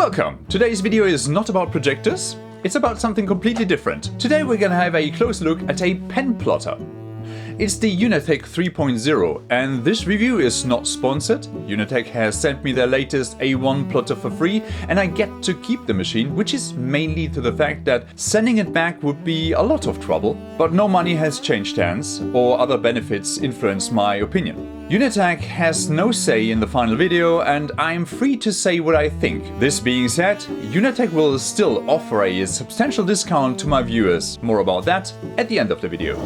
Welcome! Today's video is not about projectors, it's about something completely different. Today we're gonna have a close look at a pen plotter. It's the UunaTek 3.0 and this review is not sponsored. UunaTek has sent me their latest A1 plotter for free and I get to keep the machine, which is mainly to the fact that sending it back would be a lot of trouble. But no money has changed hands or other benefits influence my opinion. UunaTek has no say in the final video and I'm free to say what I think. This being said, UunaTek will still offer a substantial discount to my viewers. More about that at the end of the video.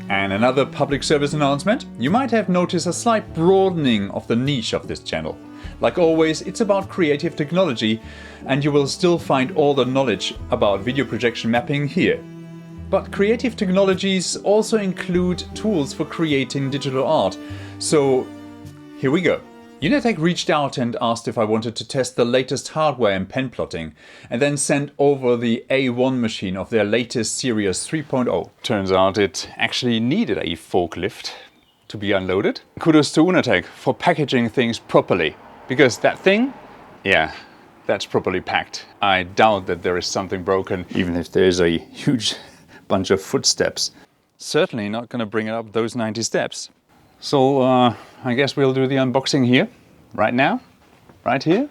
And another public service announcement. You might have noticed a slight broadening of the niche of this channel. Like always, it's about creative technology and you will still find all the knowledge about video projection mapping here. But creative technologies also include tools for creating digital art. So here we go. UunaTek reached out and asked if I wanted to test the latest hardware in pen plotting and then sent over the A1 machine of their latest series 3.0. Turns out it actually needed a forklift to be unloaded. Kudos to UunaTek for packaging things properly, because that thing, yeah, that's properly packed. I doubt that there is something broken, even if there's a huge bunch of footsteps. Certainly not going to bring it up those 90 steps. So I guess we'll do the unboxing here, right now, right here.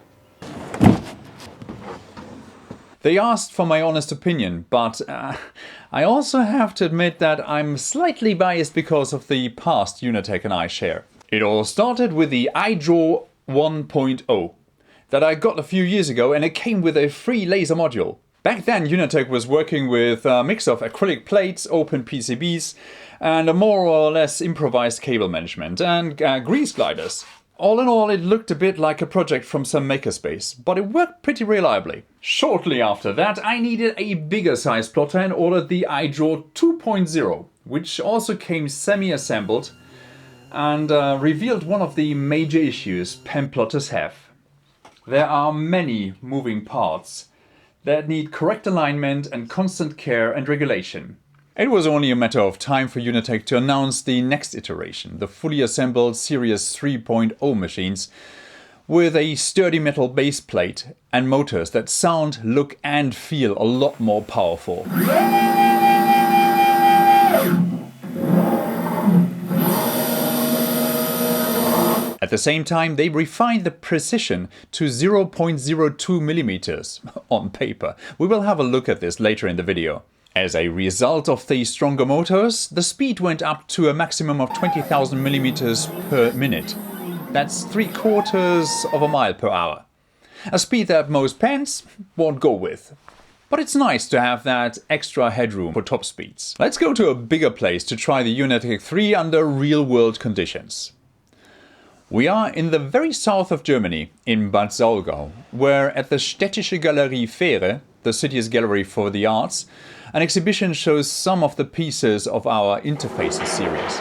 They asked for my honest opinion, but I also have to admit that I'm slightly biased because of the past UunaTek and I share. It all started with the iDraw 1.0 that I got a few years ago and it came with a free laser module. Back then UunaTek was working with a mix of acrylic plates, open PCBs and a more or less improvised cable management and grease gliders. All in all, it looked a bit like a project from some makerspace, but it worked pretty reliably. Shortly after that I needed a bigger size plotter and ordered the iDraw 2.0, which also came semi-assembled and revealed one of the major issues pen plotters have. There are many moving parts that need correct alignment and constant care and regulation. It was only a matter of time for UunaTek to announce the next iteration, the fully assembled Series 3.0 machines, with a sturdy metal base plate and motors that sound, look and feel a lot more powerful. At the same time, they refined the precision to 0.02 millimeters on paper. We will have a look at this later in the video. As a result of the stronger motors, the speed went up to a maximum of 20,000 millimeters per minute. That's 3/4 of a mile per hour. A speed that most pens won't go with. But it's nice to have that extra headroom for top speeds. Let's go to a bigger place to try the UunaTek 3 under real-world conditions. We are in the very south of Germany, in Bad Saulgau, where at the Städtische Galerie Fähre, the city's gallery for the arts, an exhibition shows some of the pieces of our Interfaces series.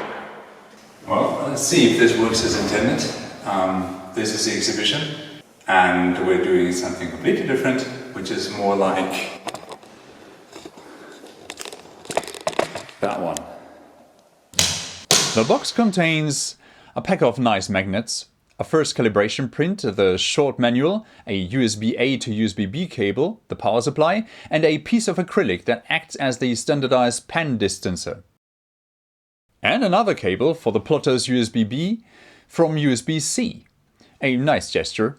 Well, let's see if this works as intended. This is the exhibition, and we're doing something completely different, which is more like that one. The box contains a pack of nice magnets, a first calibration print, the short manual, a USB-A to USB-B cable, the power supply, and a piece of acrylic that acts as the standardized pen distancer. And another cable for the plotter's USB-B from USB-C. A nice gesture.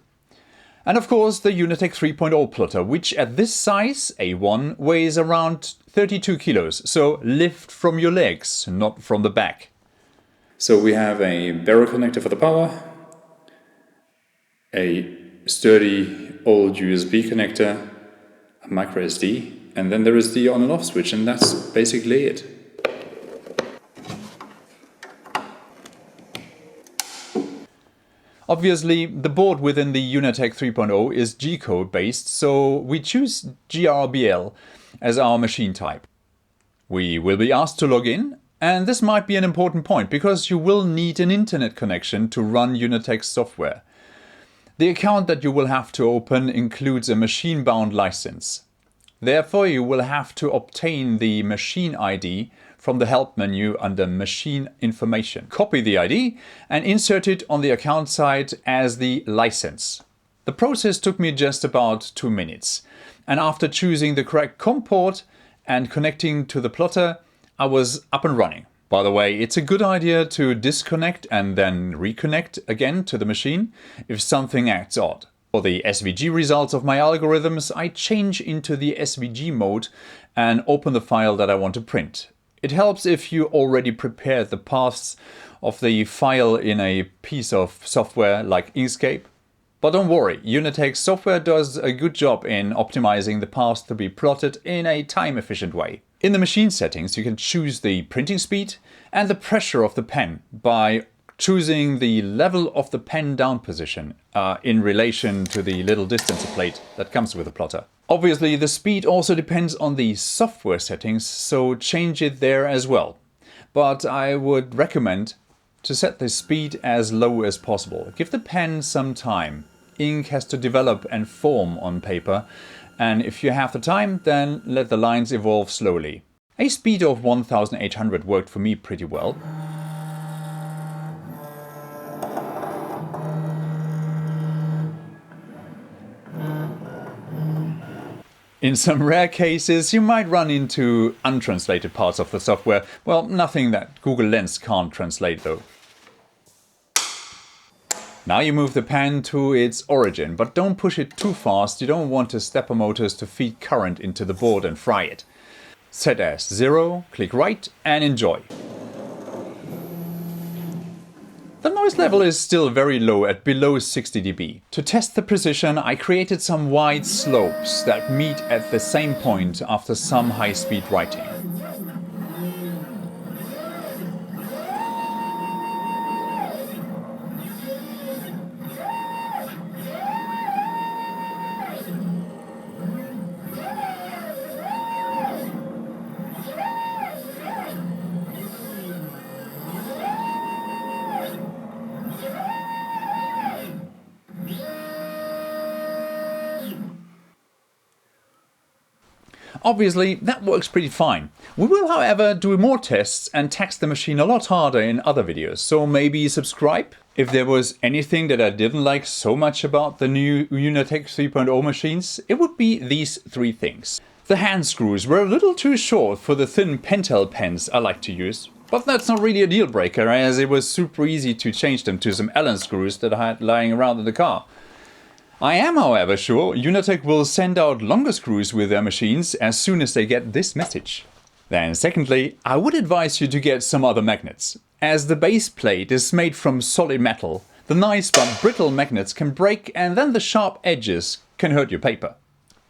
And of course the UunaTek 3.0 plotter, which at this size, A1, weighs around 32 kilos, so lift from your legs, not from the back. So we have a barrel connector for the power, a sturdy old USB connector, a micro SD, and then there is the on and off switch, and that's basically it. Obviously, the board within the UunaTek 3.0 is G-code based, so we choose GRBL as our machine type. We will be asked to log in, and this might be an important point because you will need an internet connection to run UunaTek's software. The account that you will have to open includes a machine-bound license. Therefore, you will have to obtain the machine ID from the help menu under Machine Information. Copy the ID and insert it on the account side as the license. The process took me just about 2 minutes. And after choosing the correct COM port and connecting to the plotter, I was up and running. By the way, it's a good idea to disconnect and then reconnect again to the machine if something acts odd. For the SVG results of my algorithms, I change into the SVG mode and open the file that I want to print. It helps if you already prepared the paths of the file in a piece of software like Inkscape. But don't worry, UunaTek software does a good job in optimizing the paths to be plotted in a time-efficient way. In the machine settings, you can choose the printing speed and the pressure of the pen by choosing the level of the pen down position in relation to the little distancer plate that comes with the plotter. Obviously, the speed also depends on the software settings, so change it there as well. But I would recommend to set the speed as low as possible. Give the pen some time. Ink has to develop and form on paper, and if you have the time, then let the lines evolve slowly. A speed of 1800 worked for me pretty well. In some rare cases, you might run into untranslated parts of the software. Well, nothing that Google Lens can't translate though. Now you move the pen to its origin, but don't push it too fast. You don't want the stepper motors to feed current into the board and fry it. Set as 0, click right and enjoy. The noise level is still very low at below 60 dB. To test the precision, I created some wide slopes that meet at the same point after some high-speed writing. Obviously, that works pretty fine. We will, however, do more tests and tax the machine a lot harder in other videos, so maybe subscribe? If there was anything that I didn't like so much about the new UunaTek 3.0 machines, it would be these 3 things. The hand screws were a little too short for the thin Pentel pens I like to use. But that's not really a deal breaker, as it was super easy to change them to some Allen screws that I had lying around in the car. I am, however, sure UunaTek will send out longer screws with their machines as soon as they get this message. Then secondly, I would advise you to get some other magnets. As the base plate is made from solid metal, the nice but brittle magnets can break and then the sharp edges can hurt your paper.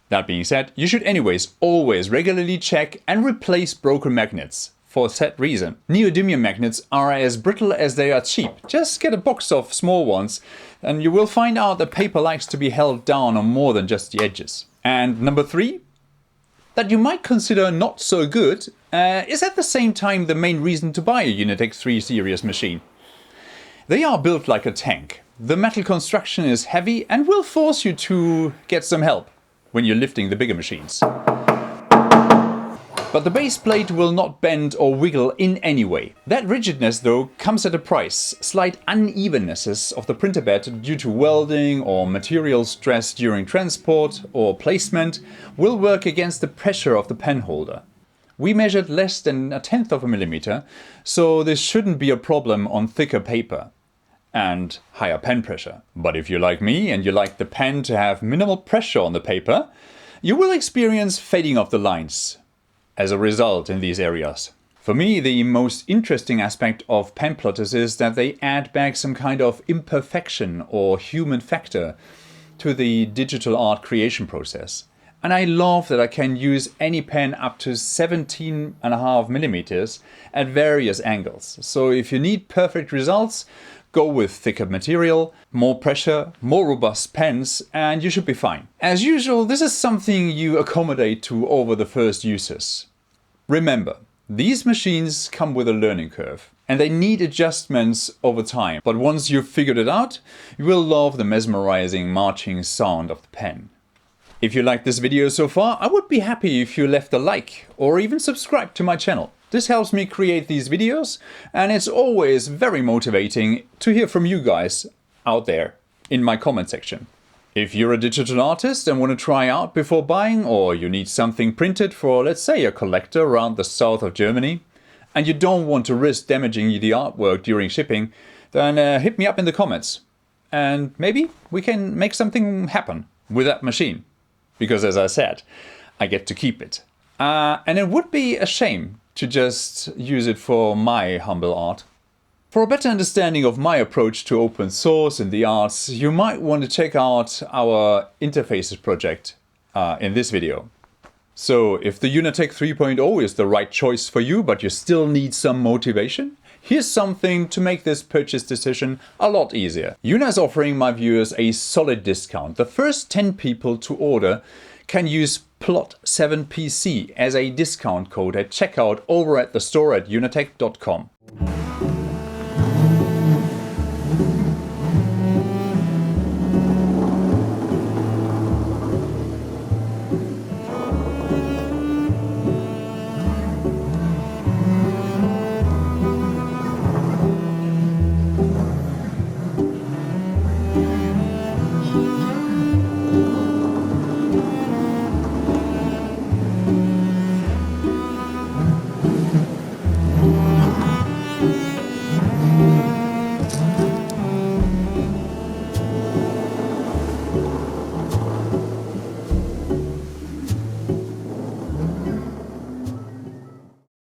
That being said, you should anyways always regularly check and replace broken magnets. For that reason, neodymium magnets are as brittle as they are cheap. Just get a box of small ones and you will find out that paper likes to be held down on more than just the edges. And number 3, that you might consider not so good, is at the same time the main reason to buy a UunaTek 3 series machine. They are built like a tank. The metal construction is heavy and will force you to get some help when you're lifting the bigger machines. But the base plate will not bend or wiggle in any way. That rigidness though comes at a price. Slight unevennesses of the printer bed due to welding or material stress during transport or placement will work against the pressure of the pen holder. We measured less than 1/10 of a millimeter, so this shouldn't be a problem on thicker paper and higher pen pressure. But if you're like me and you like the pen to have minimal pressure on the paper, you will experience fading of the lines as a result in these areas. For me, the most interesting aspect of pen plotters is that they add back some kind of imperfection or human factor to the digital art creation process. And I love that I can use any pen up to 17.5 millimeters at various angles. So if you need perfect results, go with thicker material, more pressure, more robust pens, and you should be fine. As usual, this is something you accommodate to over the first uses. Remember, these machines come with a learning curve, and they need adjustments over time. But once you've figured it out, you will love the mesmerizing marching sound of the pen. If you liked this video so far, I would be happy if you left a like or even subscribe to my channel. This helps me create these videos, and it's always very motivating to hear from you guys out there in my comment section. If you're a digital artist and want to try out before buying, or you need something printed for, let's say, a collector around the south of Germany, and you don't want to risk damaging the artwork during shipping, then hit me up in the comments. And maybe we can make something happen with that machine. Because as I said, I get to keep it. And it would be a shame to just use it for my humble art. For a better understanding of my approach to open source in the arts, you might want to check out our interfaces project in this video. So if the UunaTek 3.0 is the right choice for you, but you still need some motivation, here's something to make this purchase decision a lot easier. Una is offering my viewers a solid discount. The first 10 people to order can use plot7pc as a discount code at checkout over at the store at UunaTek.com.